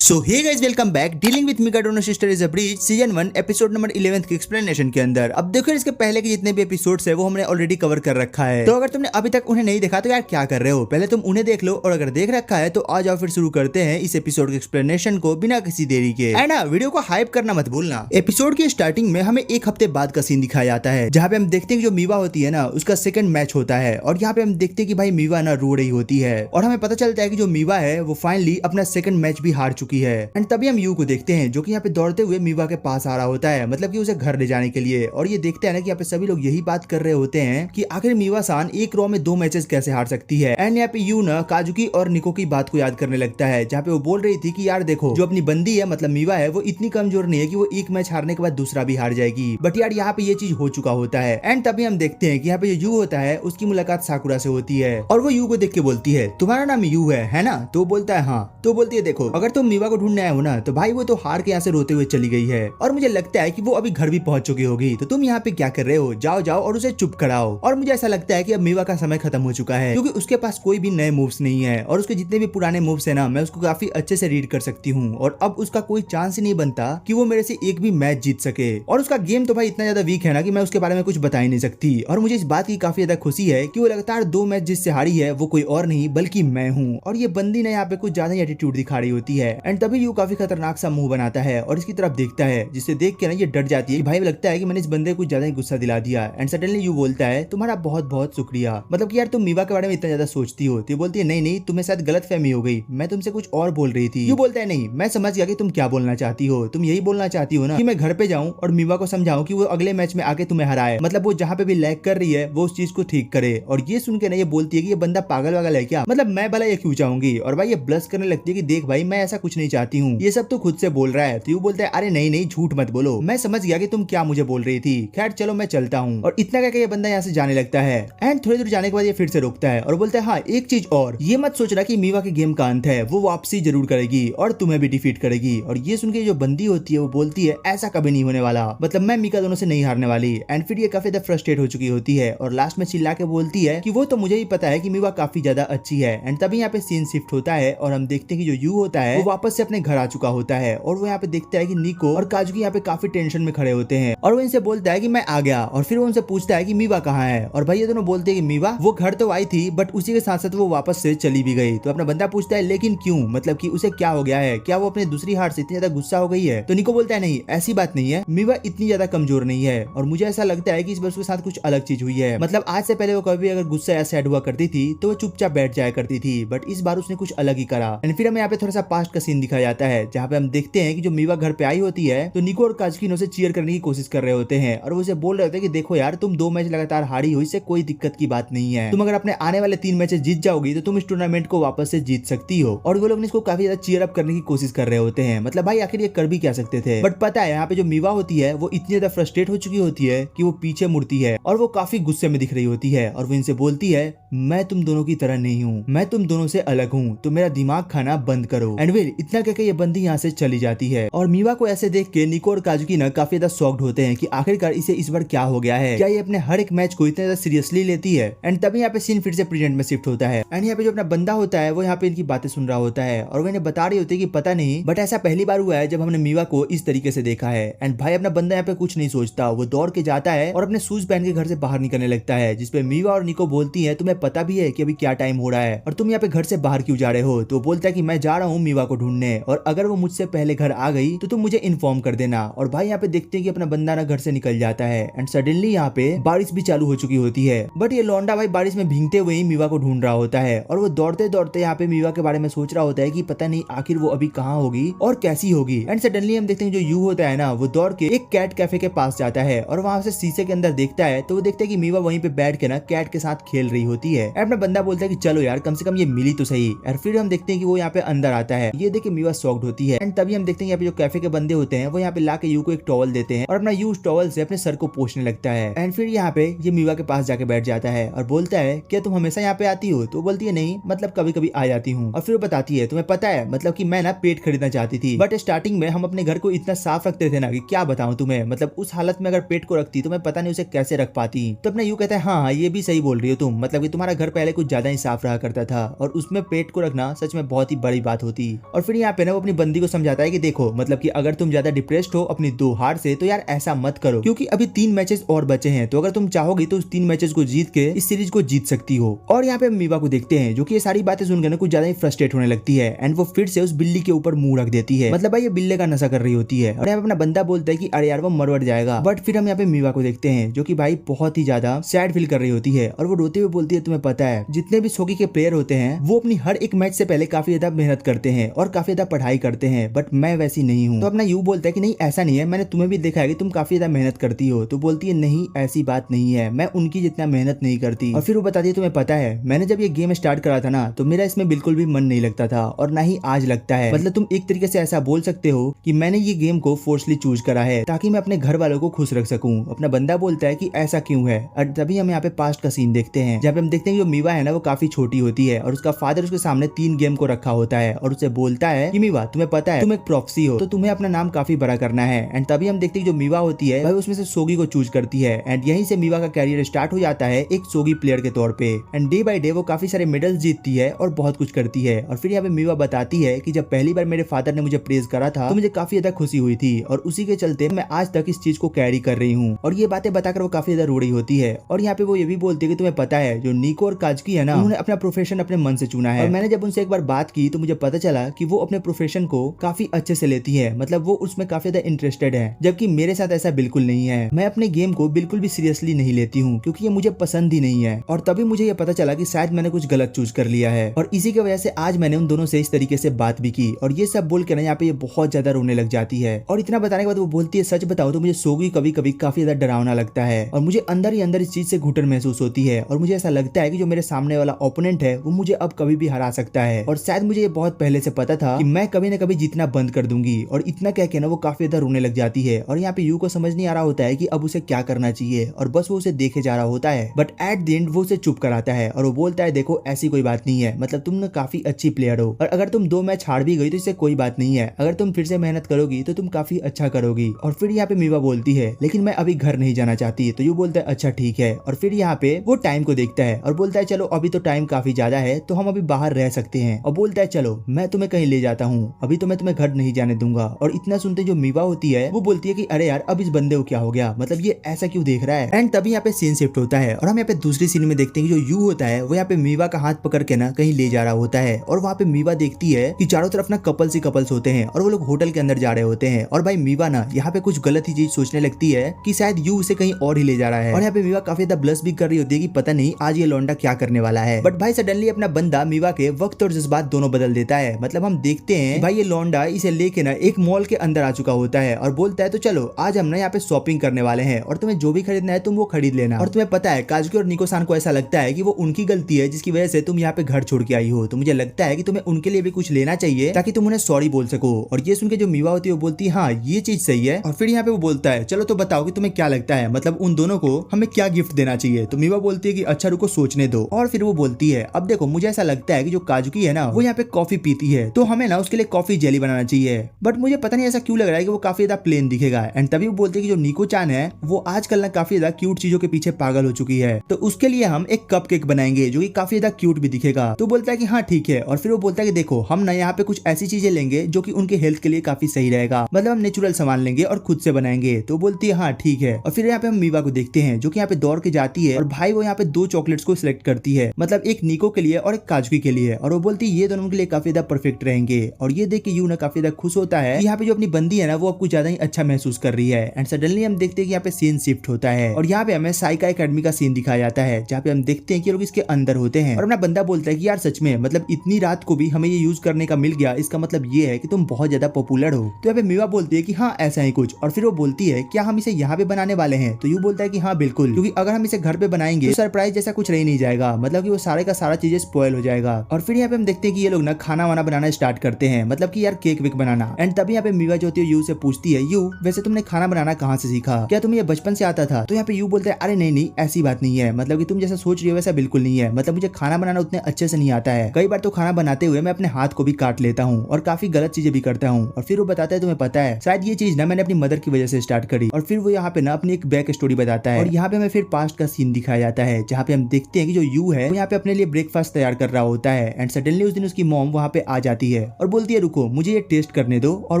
So hey guys, welcome back. Dealing with मिकाडोनो sister is a bridge season 1 episode number 11 के explanation के अंदर। अब देखो, इसके पहले के जितने भी एपिसोड्स है वो हमने ऑलरेडी कवर कर रखा है। तो अगर तुमने अभी तक उन्हें नहीं देखा तो यार क्या कर रहे हो, पहले तुम उन्हें देख लो, और अगर देख रखा है तो आ जाओ फिर शुरू करते हैं इस एपिसोड के एक्सप्लेनेशन को बिना किसी देरी के। एंड वीडियो को हाइप करना मत भूलना। एपिसोड की स्टार्टिंग में हमें एक हफ्ते बाद का सीन दिखाया जाता है, जहाँ पे हम देखते हैं कि जो मीवा होती है ना, उसका सेकंड मैच होता है। और यहाँ पे हम देखते हैं कि भाई मीवा ना रो रही होती है, और हमें पता चलता है कि जो मीवा है वो फाइनली अपना सेकंड मैच भी हार चुकी है। एंड तभी हम यू को देखते हैं जो कि यहाँ पे दौड़ते हुए मीवा के पास आ रहा होता है, मतलब कि उसे घर ले जाने के लिए। और ये देखते हैं ना कि यहाँ पे सभी लोग यही बात कर रहे होते हैं कि आखिर मीवा सान एक रॉ में 2 मैचेस कैसे हार सकती है। एंड यहाँ पे यू ना काजुकी और निको की बात को याद करने लगता है, जहाँ पे वो बोल रही थी कि यार देखो, जो अपनी बंदी है मतलब मीवा है, वो इतनी कमजोर नहीं है कि वो एक मैच हारने के बाद दूसरा भी हार जाएगी। बट यार यहाँ पे ये चीज हो चुका होता है। एंड तभी हम देखते हैं कि यहाँ पे जो यू होता है उसकी मुलाकात साकुरा से होती है, और वो यू को देख के बोलती है तुम्हारा नाम यू है ना? तो बोलता है हाँ। तो बोलती है देखो, अगर तुम मीवा को ढूंढने आए हो ना तो भाई वो तो हार के यहाँ से रोते हुए चली गई है, और मुझे लगता है कि वो अभी घर भी पहुंच चुकी होगी। तो तुम यहाँ पे क्या कर रहे हो? जाओ जाओ और उसे चुप कराओ। और मुझे ऐसा लगता है कि अब मीवा का समय खत्म हो चुका है, क्योंकि उसके पास कोई भी नए मूव्स नहीं है, और उसके जितने भी पुराने मूव्स है ना, मैं उसको काफी अच्छे से रीड कर सकती हूँ। और अब उसका कोई चांस ही नहीं बनता कि वो मेरे से एक भी मैच जीत सके। और उसका गेम तो भाई इतना ज्यादा वीक है ना कि मैं उसके बारे में कुछ बता ही नहीं सकती। और मुझे इस बात की काफी ज्यादा खुशी है कि वो लगातार 2 मैच जिससे हारी है वो कोई और नहीं बल्कि मैं हूँ। और ये बंदी ने यहाँ पे कुछ ज्यादा ही एटीट्यूड दिखा रही होती है। एंड तभी यू काफी खतरनाक सा मुंह बनाता है और इसकी तरफ देखता है, जिसे देख के ना ये डर जाती है। भाई लगता है कि मैंने इस बंदे को कुछ ज्यादा ही गुस्सा दिला दिया। एंड सडनली यू बोलता है तुम्हारा बहुत बहुत शुक्रिया, मतलब कि यार तुम मीवा के बारे में इतना ज्यादा सोचती हो। तो बोलती है नहीं नहीं, तुम्हें शायद गलत फहमी हो गई, मैं तुमसे कुछ और बोल रही थी। यू बोलता है नहीं, मैं समझ गया कि तुम क्या बोलना चाहती हो। तुम यही बोलना चाहती हो ना कि मैं घर पे जाऊं और मीवा को समझाऊं कि वो अगले मैच में आके तुम्हें हराए, मतलब वो जहाँ पे भी लैग कर रही है वो उस चीज को ठीक करे। और ये सुन के ना ये बोलती है कि ये बंदा पागल वागल है क्या, मतलब मैं भला ये क्यों चाहूंगी। और भाई ये ब्लश करने लगती है कि देख भाई मैं ऐसा कुछ नहीं चाहती हूँ, ये सब तो खुद से बोल रहा है। तो यू बोलता है अरे नहीं नहीं, झूठ मत बोलो, मैं समझ गया कि तुम क्या मुझे बोल रही थी, खैर चलो मैं चलता हूँ। और इतना कहकर ये बंदा यहाँ से जाने लगता है। एंड थोड़ी दूर जाने के बाद ये फिर से रुकता है और बोलता है हाँ एक चीज और, ये मत सोचना कि मीवा के गेम का अंत है, वो वापसी जरूर करेगी और तुम्हें भी डिफीट करेगी। और ये सुन के जो बंदी होती है वो बोलती है ऐसा कभी नहीं होने वाला, मतलब मैं मीका दोनों से नहीं हारने वाली। एंड फिर ये काफी ज्यादा फ्रस्ट्रेट हो चुकी होती है और लास्ट में चिल्ला के बोलती है कि वो तो मुझे ही पता है कि मीवा काफी ज्यादा अच्छी है। एंड तभी यहाँ पे सीन शिफ्ट होता है और हम देखते हैं कि जो यू होता है वो वापस से अपने घर आ चुका होता है, और वो यहाँ पे देखता है कि निको और काजुकी यहाँ पे काफी टेंशन में खड़े होते हैं। और वो इनसे बोलता है कि मैं आ गया, और फिर वो उनसे पूछता है कि मीवा कहाँ है। और भाई ये दोनों बोलते हैं कि मीवा वो घर तो आई थी बट उसी के साथ साथ वो वापस से चली भी गई। तो अपना बंदा पूछता है लेकिन क्यों, मतलब कि उसे क्या हो गया है, क्या वो अपनी दूसरी हार से इतनी ज्यादा गुस्सा हो गई है। तो निको बोलता है नहीं ऐसी बात नहीं है, मीवा इतनी ज्यादा कमजोर नहीं है, और मुझे ऐसा लगता है कि इस बार उसके साथ कुछ अलग चीज हुई है। मतलब आज से पहले वो कभी अगर गुस्सा या सैड हुआ करती थी तो वो चुपचाप बैठ जाया करती थी, बट इस बार उसने कुछ अलग ही करा। एंड फिर हमें यहाँ पे थोड़ा सा पास्ट का सीन दिखाया जाता है, जहाँ पे हम देखते हैं कि जो मीवा घर पे आई होती है तो निको और काजुकी उसे चीयर करने की कोशिश कर रहे होते हैं, और वो उसे बोल रहे होते हैं कि देखो यार तुम 2 मैच लगातार हारी हो, इससे कोई दिक्कत की बात नहीं है, तुम अगर अपने आने वाले 3 मैचेस जीत जाओगी तो तुम इस टूर्नामेंट को वापस से जीत सकती हो। और वो लोग इसको काफी ज्यादा चीयर अप करने की कोशिश कर रहे होते हैं, मतलब भाई आखिर ये कर भी क्या सकते थे। बट पता है यहाँ पे जो मीवा होती है वो इतनी ज्यादा फ्रस्ट्रेट हो चुकी होती है कि वो पीछे मुड़ती है और वो काफी गुस्से में दिख रही होती है, और वो इनसे बोलती है मैं तुम दोनों की तरह नहीं हूँ, मैं तुम दोनों से अलग हूँ, तो मेरा दिमाग खाना बंद करो। एंड वेल इतना कहकर ये बंदी यहाँ से चली जाती है। और मीवा को ऐसे देख के निको और काजुकी ना काफी ज्यादा शॉक्ड होते हैं कि आखिरकार इसे इस बार क्या हो गया है, क्या ये अपने हर एक मैच को इतना ज्यादा सीरियसली लेती है। एंड तभी यहाँ पे सीन फिर से प्रेजेंट में शिफ्ट होता है। एंड यहाँ पे जो अपना बंदा होता है वो यहाँ पे इनकी बातें सुन रहा होता है, और वो इन्हें बता रही होती है कि पता नहीं बट ऐसा पहली बार हुआ है जब हमने मीवा को इस तरीके से देखा है। एंड भाई अपना बंदा यहाँ पे कुछ नहीं सोचता, वो दौड़ के जाता है और अपने शूज पहन के घर से बाहर निकलने लगता है, जिसपे मीवा और निको बोलती है तुम्हें पता भी है कि अभी क्या टाइम हो रहा है और तुम यहाँ पे घर से बाहर क्यों जा रहे हो। तो बोलता है कि मैं जा रहा हूँ मीवा को ढूंढने, और अगर वो मुझसे पहले घर आ गई तो तुम मुझे इन्फॉर्म कर देना। और भाई यहाँ पे देखते हैं कि अपना बंदा ना घर से निकल जाता है। एंड सडनली यहाँ पे बारिश भी चालू हो चुकी होती है, बट ये लौंडा भाई बारिश में भीगते हुए ही मीवा को ढूंढ रहा होता है, और वो दौड़ते दौड़ते यहाँ पे मीवा के बारे में सोच रहा होता है कि पता नहीं आखिर वो अभी कहाँ होगी और कैसी होगी। एंड सडनली हम देखते हैं जो यू होता है ना वो दौड़ के एक कैट कैफे के पास जाता है, और वहां से शीशे के अंदर देखता है तो वो देखता है कि मीवा वहीं पे बैठ के ना कैट के साथ खेल रही होती है। अपना बंदा बोलता है कि चलो यार कम से कम ये मिली तो सही। और फिर हम देखते हैं कि वो यहाँ पे अंदर आता है, ये देख के मीवा शॉक्ड होती है। एंड तभी हम देखते हैं यहाँ पे जो कैफे के बंदे होते हैं वो यहाँ पे लाके यू को एक टॉवल देते हैं, और अपना यू उस टॉवल से अपने सर को पोंछने लगता है। एंड फिर यहाँ पे ये मीवा के पास जाके बैठ जाता है और बोलता है क्या तुम हमेशा यहाँ पे आती हो। तो बोलती है नहीं, मतलब कभी कभी आ जाती हूँ। और फिर वो बताती है तुम्हें पता है मतलब कि मैं ना पेट खरीदना चाहती थी, बट स्टार्टिंग में हम अपने घर को इतना साफ रखते थे ना कि क्या बताऊं तुम्हें, मतलब उस हालत में अगर पेट को रखती तो मैं पता नहीं उसे कैसे रख पाती। तो अपना यू कहता है हाँ ये भी सही बोल रही हो तुम, मतलब कि तुम्हारा घर पहले कुछ ज्यादा ही साफ रहा करता था और उसमें पेट को रखना सच में बहुत ही बड़ी बात होती। और फिर यहाँ पे ना वो अपनी बंदी को समझाता है कि देखो मतलब कि अगर तुम ज्यादा डिप्रेस्ड हो अपनी 2 हार से तो यार ऐसा मत करो, क्योंकि अभी 3 मैचेस और बचे हैं, तो अगर तुम चाहोगी तो उस 3 मैचेस को जीत के इस सीरीज को जीत सकती हो। और यहाँ पे मीवा को देखते हैं जो कि ये सारी बातें सुनकर कुछ ज्यादा ही फ्रस्ट्रेट होने लगती है एंड वो फिर से उस बिल्ली के ऊपर मुंह रख देती है, मतलब भाई ये बिल्ले का नशा कर रही होती है। और यहाँ पे अपना बंदा बोलता है कि अरे यार वो मर जाएगा। बट फिर हम यहाँ पे मीवा को देखते हैं जो कि भाई बहुत ही ज्यादा सैड फील कर रही होती है और वो रोते हुए बोलती है तुम्हें पता है जितने भी हॉकी के प्लेयर होते हैं वो अपनी हर एक मैच से पहले काफी ज्यादा मेहनत करते हैं और काफी ज्यादा पढ़ाई करते हैं, बट मैं वैसी नहीं हूँ। तो अपना यू बोलता है कि नहीं ऐसा नहीं है, मैंने तुम्हें भी देखा है कि तुम काफी ज्यादा मेहनत करती हो। तो बोलती है नहीं ऐसी बात नहीं है, मैं उनकी जितना मेहनत नहीं करती। और फिर वो बताती है तुम्हें पता है मैंने जब ये गेम स्टार्ट करा था ना तो मेरा इसमें बिल्कुल भी मन नहीं लगता था और ना ही आज लगता है। मतलब तुम एक तरीके से ऐसा बोल सकते हो कि मैंने ये गेम को फोर्सली चूज करा है ताकि मैं अपने घर वालों को खुश रख सकूं। अपना बंदा बोलता है कि ऐसा क्यों है। और तभी हम यहाँ पे पास्ट का सीन देखते हैं जहाँ पे हम देखते हैं कि जो मीवा है ना वो काफी छोटी होती है और उसका फादर उसके सामने 3 गेम को रखा होता है और उसे बोलता है कि मीवा तुम्हें पता है तुम एक प्रॉक्सी हो तो तुम्हें अपना नाम काफी बड़ा करना है। एंड तभी हम देखते हैं जो मीवा होती है भाई उसमें से सोगी को चूज करती है एंड यहीं से मीवा का कैरियर स्टार्ट हो जाता है एक सोगी प्लेयर के तौर पे। एंड डे बाय डे वो काफी सारे मेडल्स जीतती है और बहुत कुछ करती है। और फिर यहाँ पे मीवा बताती है कि जब पहली बार मेरे फादर ने मुझे प्रेज करा था तो मुझे काफी ज्यादा खुशी हुई थी और उसी के चलते मैं आज तक इस चीज को कैरी कर रही हूँ। और ये बातें बताकर वो काफी ज्यादा रो रही होती है। और यहाँ पे वो ये भी बोलती है कि तुम्हें पता है जो निको और काजकी है ना उन्होंने अपना प्रोफेशन अपने मन से चुना है और मैंने जब उनसे एक बार बात की तो मुझे पता चला कि वो अपने प्रोफेशन को काफी अच्छे से लेती है, मतलब वो उसमें काफी ज्यादा इंटरेस्टेड है, जबकि मेरे साथ ऐसा बिल्कुल नहीं है। मैं अपने गेम को बिल्कुल भी सीरियसली नहीं लेती हूँ क्योंकि ये मुझे पसंद ही नहीं है। और तभी मुझे ये पता चला कि शायद मैंने कुछ गलत चूज कर लिया है और इसी की वजह से आज मैंने उन दोनों से इस तरीके से बात भी की। और ये सब बोल के ना यहाँ पे ये बहुत ज्यादा रोने लग जाती है। और इतना बताने के बाद वो बोलती है सच बताओ तो मुझे सोगी कभी कभी काफी ज्यादा डरावना लगता है और मुझे अंदर ही अंदर इस चीज से घुटन महसूस होती है और मुझे ऐसा लगता है कि जो मेरे सामने वाला ओपोनेंट है वो मुझे अब कभी भी हरा सकता है। और शायद मुझे ये बहुत पहले से पता था कि मैं कभी न कभी जीतना बंद कर दूंगी। और इतना कह के ना वो काफी ज्यादा रोने लग जाती है। और यहाँ पे यू को समझ नहीं आ रहा होता है कि अब उसे क्या करना चाहिए और बस वो उसे देखे जा रहा होता है। बट एट द एंड वो उसे चुप कराता है और वो बोलता है देखो ऐसी कोई बात नहीं है, मतलब तुम ना काफी अच्छी प्लेयर हो और अगर तुम 2 मैच हार भी गई तो इससे कोई बात नहीं है, अगर तुम फिर से मेहनत करोगी तो तुम काफी अच्छा करोगी। और फिर यहाँ पे मीवा बोलती है लेकिन मैं अभी घर नहीं जाना चाहती। तो यू बोलता है अच्छा ठीक है। और फिर यहाँ पे वो टाइम को देखता है और बोलता है चलो अभी तो टाइम काफी ज्यादा है तो हम अभी बाहर रह सकते हैं। और बोलता है चलो मैं तुम्हें कहीं ले जाता हूँ, अभी तो मैं तुम्हें घर नहीं जाने दूंगा। और इतना सुनते जो मीवा होती है वो बोलती है कि अरे यार अब इस बंदे को क्या हो गया, मतलब ये ऐसा क्यों देख रहा है। एंड तभी यहाँ पे सीन शिफ्ट होता है और हम यहाँ पे दूसरी सीन में देखते हैं कि जो यू होता है वो यहाँ पे मीवा का हाथ पकड़ के ना कहीं ले जा रहा होता है। और वहाँ पे मीवा देखती है कि चारों तरफ ना कपल्स ही कपल्स होते हैं और वो लोग होटल के अंदर जा रहे होते हैं। और भाई मीवा ना यहाँ पे कुछ गलत ही चीज सोचने लगती है कि शायद यू उसे कहीं और ही ले जा रहा है। और यहाँ पे मीवा काफी ज्यादा ब्लश भी कर रही होती है कि पता नहीं आज ये लौंडा क्या करने वाला है। बट भाई सडनली अपना बंदा मीवा के वक्त और जज्बात दोनों बदल देता है। मतलब हम देखते हैं भाई ये लौंडा इसे लेके ना एक मॉल के अंदर आ चुका होता है और बोलता है तो चलो आज हम ना यहाँ पे शॉपिंग करने वाले हैं और तुम्हें जो भी खरीदना है तुम वो खरीद लेना। और तुम्हें पता है काजुकी और निको-सान को ऐसा लगता है कि वो उनकी गलती है जिसकी वजह से तुम यहाँ पे घर छोड़ के आई हो, तो मुझे लगता है कि तुम्हें उनके लिए भी कुछ लेना चाहिए ताकि तुम उन्हें सॉरी बोल सको। और ये सुन के जो मीवा होती है वो बोलती है हाँ ये चीज सही है। और फिर यहाँ पे वो बोलता है चलो तो बताओ कि तुम्हें क्या लगता है, मतलब उन दोनों को हमें क्या गिफ्ट देना चाहिए। तो मीवा बोलती है कि अच्छा रुको सोचने दो। और फिर वो बोलती है अब देखो मुझे ऐसा लगता है कि जो काजुकी है ना वो यहाँ पे कॉफी पीती है तो हमें ना उसके लिए कॉफी जेली बनाना चाहिए। बट मुझे पता नहीं ऐसा क्यों लग रहा है कि वो काफी ज्यादा प्लेन दिखेगा। एंड तभी वो बोलती है कि जो निको चान है वो आजकल ना काफी ज्यादा क्यूट चीजों के पीछे पागल हो चुकी है, तो उसके लिए हम एक कप केक बनाएंगे जो कि काफी ज्यादा क्यूट भी दिखेगा। तो बोलता है कि हाँ ठीक है। और फिर वो बोलता है कि देखो हम ना यहाँ पे कुछ ऐसी चीजें लेंगे जो कि उनके हेल्थ के लिए काफी सही रहेगा, मतलब हम नेचुरल सामान लेंगे और खुद से बनाएंगे। तो बोलती है हाँ ठीक है। और फिर यहाँ पे हम मीवा को देखते हैं जो कि यहाँ पे दौड़ के जाती है और भाई वो यहाँ पे 2 चॉकलेट्स को सिलेक्ट करती है, मतलब एक निको के लिए और एक काजुकी के लिए। और वो बोलती है ये दोनों के लिए काफी ज्यादा परफेक्ट रहेंगे। और ये देख के यू ना काफी ज्यादा खुश होता है यहाँ पे जो अपनी बंदी है ना वो अब कुछ ज्यादा ही अच्छा महसूस कर रही है। एंड सडनली हम देखते हैं कि यहाँ पे सीन शिफ्ट होता है और यहाँ पे हमें साइका एकेडमी का सीन दिखाया जाता है जहाँ पे हम देखते हैं कि लोग इसके अंदर होते हैं। और अपना बंदा बोलता है कि यार सच में मतलब इतनी रात को भी हमें ये यूज करने का मिल गया, इसका मतलब ये है कि तुम बहुत ज्यादा पॉपुलर हो। तो यहाँ पे मीवा बोलती है कि हाँ ऐसा ही कुछ। और फिर वो बोलती है क्या हम इसे यहाँ पे बनाने वाले हैं। तो यू बोलता है कि हाँ बिल्कुल, क्योंकि अगर हम इसे घर पे बनाएंगे तो सरप्राइज जैसा कुछ रह नहीं जाएगा, मतलब कि वो सारे का सारा चीजें स्पॉइल हो जाएगा। और फिर यहाँ पे हम देखते हैं कि ये लोग ना खाना वाना बनाना स्टार्ट करते हैं, मतलब कि यार केक वेक बनाना। एंड तभी यहाँ पे मीवा जो होती है यू से पूछती है यू वैसे तुमने खाना बनाना कहाँ से सीखा, क्या तुम्हें ये बचपन से आता था। तो यहाँ पे यू बोलता है अरे नहीं नहीं ऐसी बात नहीं है, मतलब कि तुम जैसा सोच रही हो वैसा बिल्कुल नहीं है, मतलब मुझे खाना बनाना उतने अच्छे से नहीं आता है, कई बार तो खाना बनाते हुए मैं अपने हाथ को भी काट लेता हूँ और काफी गलत चीजें भी करता हूँ। और फिर वो बताता है तुम्हें पता है शायद ये चीज ना मैंने अपनी मदर की वजह से स्टार्ट करी। और फिर वो यहाँ पे ना अपनी एक बैक स्टोरी बताता है और यहाँ पे हमें फिर पास्ट का सीन दिखाया जाता है जहाँ पे हम देखते हैं कि जो यू है वो यहाँ पे अपने लिए ब्रेकफास्ट तैयार कर रहा होता है। एंड सडनली उस दिन उसकी मॉम वहाँ पे आ जाती है है और बोलती है रुको मुझे ये टेस्ट करने दो, और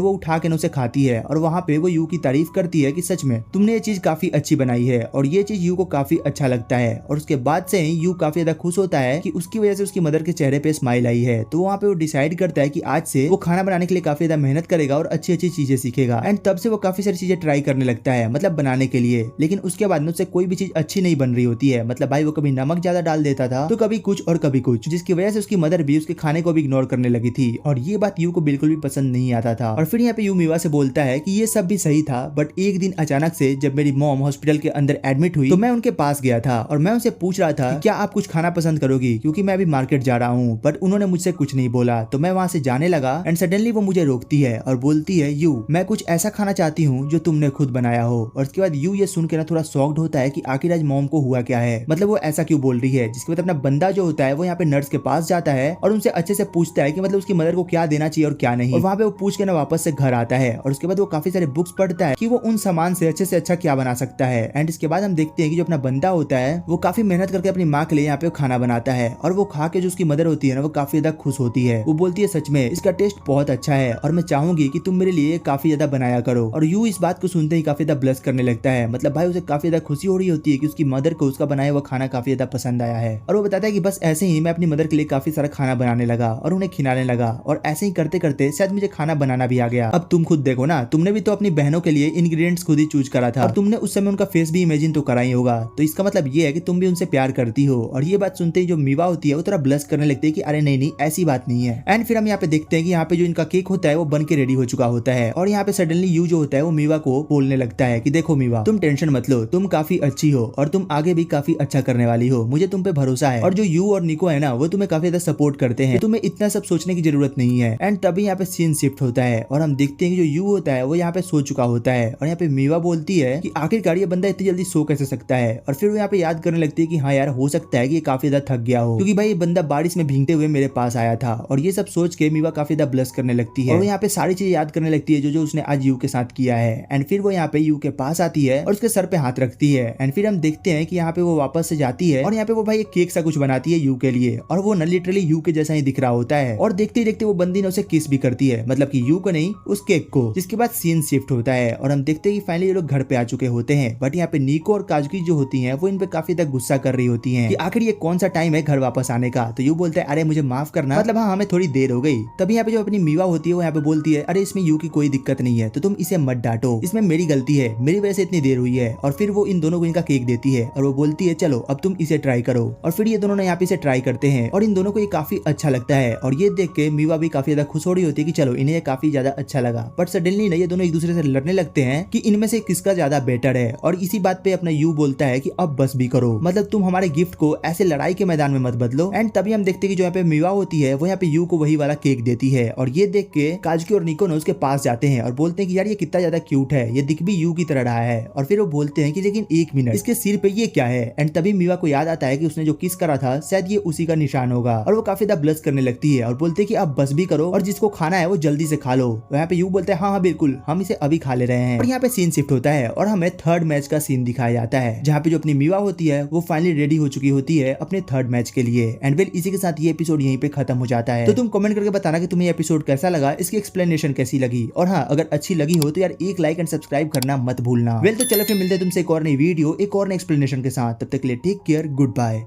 वो उठा के उसे खाती है और वहाँ पे वो यू की तारीफ करती है कि सच में तुमने ये चीज काफी अच्छी बनाई है और ये चीज यू को काफी अच्छा लगता है। और उसके बाद से ही यू काफी ज्यादा खुश होता है कि उसकी वजह से उसकी मदर के चेहरे पे स्माइल आई है। तो वहाँ पे वो डिसाइड करता है कि आज से वो खाना बनाने के लिए काफी ज्यादा मेहनत करेगा और अच्छी अच्छी चीजें सीखेगा। एंड तब से वो काफी सारी चीजें ट्राई करने लगता है, मतलब बनाने के लिए। लेकिन उसके बाद में उससे कोई भी चीज अच्छी नहीं बन रही होती है। मतलब भाई वो कभी नमक ज्यादा डाल देता था तो कभी कुछ और कभी कुछ, जिसकी वजह से उसकी मदर भी उसके खाने को भी इग्नोर करने लगी थी। और ये बात यू को बिल्कुल भी पसंद नहीं आता था। और फिर यहाँ पे यू मीवा से बोलता है कि ये सब भी सही था, बट एक दिन अचानक से जब मेरी मॉम हॉस्पिटल के अंदर एडमिट हुई तो मैं उनके पास गया था और मैं उनसे पूछ रहा था कि क्या आप कुछ खाना पसंद करोगी, क्योंकि मैं अभी मार्केट जा रहा हूँ। बट उन्होंने मुझसे कुछ नहीं बोला। तो मैं वहाँ से जाने लगा एंड सडनली वो मुझे रोकती है और बोलती है यू मैं कुछ ऐसा खाना चाहती हूँ जो तुमने खुद बनाया हो। और उसके बाद यू ये सुन के ना थोड़ा शॉक्ड होता है कि आखिर आज मॉम को हुआ क्या है, मतलब वो ऐसा क्यों बोल रही है। जिसके बाद अपना बंदा जो होता है वो यहाँ पे नर्स के पास जाता है और उनसे अच्छे से पूछता है कि मतलब उसकी मदर को क्या देना चाहिए और क्या नहीं। और वहाँ पे वो पूछ के ना वापस से घर आता है और उसके बाद वो काफी सारे बुक्स पढ़ता है कि वो उन सामान से अच्छा क्या बना सकता है। एंड इसके बाद हम देखते हैं कि जो अपना बंदा होता है वो काफी मेहनत करके अपनी माँ के लिए यहाँ पे खाना बनाता है और वो खा के जो उसकी मदर होती है ना वो काफी ज्यादा खुश होती है। वो बोलती है सच में इसका टेस्ट बहुत अच्छा है और मैं चाहूंगी कि तुम मेरे लिए काफी ज्यादा बनाया करो। और यू इस बात को सुनते ही काफी ज्यादा ब्लश करने लगता है। मतलब भाई उसे काफी ज्यादा खुशी हो रही होती है कि उसकी मदर को उसका बनाया हुआ खाना काफी ज्यादा पसंद आया है। और वो बताता है कि बस ऐसे ही मैं अपनी मदर के लिए काफी सारा खाना बनाने लगा और उन्हें खिलाने लगा और ऐसे ही करते करते शायद मुझे खाना बनाना भी आ गया। अब तुम खुद देखो ना, तुमने भी तो अपनी बहनों के लिए इंग्रेडिएंट्स खुद ही चूज करा था और तुमने उस समय उनका फेस भी इमेजिन तो करा ही होगा। तो इसका मतलब ये है कि तुम भी उनसे प्यार करती हो। और ये बात सुनते ही जो मीवा होती है वो थोड़ा ब्लश करने लगती है कि अरे नहीं ऐसी बात नहीं है। एंड फिर हम यहाँ पे देखते हैं कि यहाँ पे जो इनका केक होता है वो बन के रेडी हो चुका होता है। और यहाँ पे सडनली यू जो होता है वो मीवा को बोलने लगता है कि देखो मीवा तुम टेंशन मत लो, तुम काफी अच्छी हो और तुम आगे भी काफी अच्छा करने वाली हो, मुझे तुम पे भरोसा है। और जो यू और निको है ना वो तुम्हें काफी ज्यादा सपोर्ट करते हैं, तो तुम्हें इतना सब सोचने की जरूरत नहीं है। एंड तभी यहाँ पे सीन शिफ्ट होता है और हम देखते हैं कि जो यू होता है वो यहाँ पे सो चुका होता है। और यहाँ पे मीवा बोलती है कि आखिरकार ये बंदा इतनी जल्दी सो कैसे सकता है। और फिर वो यहाँ पे याद करने लगती है कि हाँ यार हो सकता है कि ये काफी ज्यादा थक गया हो, क्योंकि भाई ये बंदा बारिश में भीगते हुए मेरे पास आया था। और ये सब सोच के मीवा काफी ज्यादा ब्लश करने लगती है और वो यहाँ पे सारी चीजें याद करने लगती है जो उसने आज यू के साथ किया है। एंड फिर वो यहाँ पे यू के पास आती है और उसके सर पे हाथ रखती है। एंड फिर हम देखते हैं कि यहाँ पे वो वापस से जाती है और यहाँ पे वो भाई एक केक सा कुछ बनाती है यू के लिए और वो न लिटरली यू के जैसा ही दिख रहा होता है। और देखते ही देखते वो बंदी ने उसे किस भी करती है, मतलब कि यू को नहीं उस केक को। जिसके बाद सीन शिफ्ट होता है और हम देखते हैं कि फाइनली ये लोग घर पे आ चुके होते हैं। बट यहाँ पे निको और काजुकी जो होती हैं वो इन पे काफी तक गुस्सा कर रही होती हैं कि आखिर ये कौन सा टाइम है घर वापस आने का। तो यू बोलता है अरे मुझे माफ करना, मतलब हाँ हमें थोड़ी देर हो गई। तभी यहाँ पे जो अपनी मीवा होती है वो यहाँ पे बोलती है अरे इसमें यू की कोई दिक्कत नहीं है तो तुम इसे मत डांटो, इसमें मेरी गलती है, मेरी वजह से इतनी देर हुई है। और फिर वो इन दोनों को इनका केक देती है और वो बोलती है चलो अब तुम इसे ट्राई करो। और फिर ये दोनों ने यहाँ पे इसे ट्राई करते हैं और इन दोनों को ये काफी अच्छा लगता है। और ये देख के मीवा भी काफी ज्यादा खुश हो रही होती है कि चलो इन्हें ये काफी ज्यादा अच्छा लगा। बट सडनली ये दोनों एक दूसरे से लड़ने लगते हैं कि इनमें से किसका ज्यादा बेटर है। और इसी बात पे अपना यू बोलता है कि अब बस भी करो, मतलब तुम हमारे गिफ्ट को ऐसे लड़ाई के मैदान में मत बदलो। एंड तभी हम देखते हैं कि जो यहाँ पे मीवा होती है वो यहाँ पे यू को वही वाला केक देती है। और ये देख के काजुकी और निको उसके पास जाते हैं और बोलते हैं कि यार ये कितना ज्यादा क्यूट है, ये दिख भी यू की तरह रहा है। और फिर वो बोलते हैं कि लेकिन एक मिनट इसके सिर पे ये क्या है। एंड तभी मीवा को याद आता है कि उसने जो किस करा था शायद ये उसी का निशान होगा। और वो काफी ज्यादा ब्लश करने लगती है और बोलते हैं कि अब बस भी करो और जिसको खाना है वो जल्दी से खा लो। यहाँ पे यू बोलते हैं हाँ बिल्कुल हम इसे अभी खा ले रहे हैं। और यहाँ पे सीन शिफ्ट होता है और हमें थर्ड मैच का सीन दिखाया जाता है जहाँ पे जो अपनी मीवा होती है वो फाइनली रेडी हो चुकी होती है अपने थर्ड मैच के लिए। एंड वेल इसी के साथ ये एपिसोड यहीं पे खत्म हो जाता है। तो तुम कमेंट करके बताना कि तुम्हें एपिसोड कैसा लगा, इसकी एक्सप्लेनेशन कैसी लगी। और हाँ अगर अच्छी लगी हो तो यार एक लाइक एंड सब्सक्राइब करना मत भूलना। वेल तो चलो फिर मिलते हैं तुमसे एक और नई वीडियो एक और नई एक्सप्लेनेशन के साथ। तब तक के लिए टेक केयर, गुड बाय।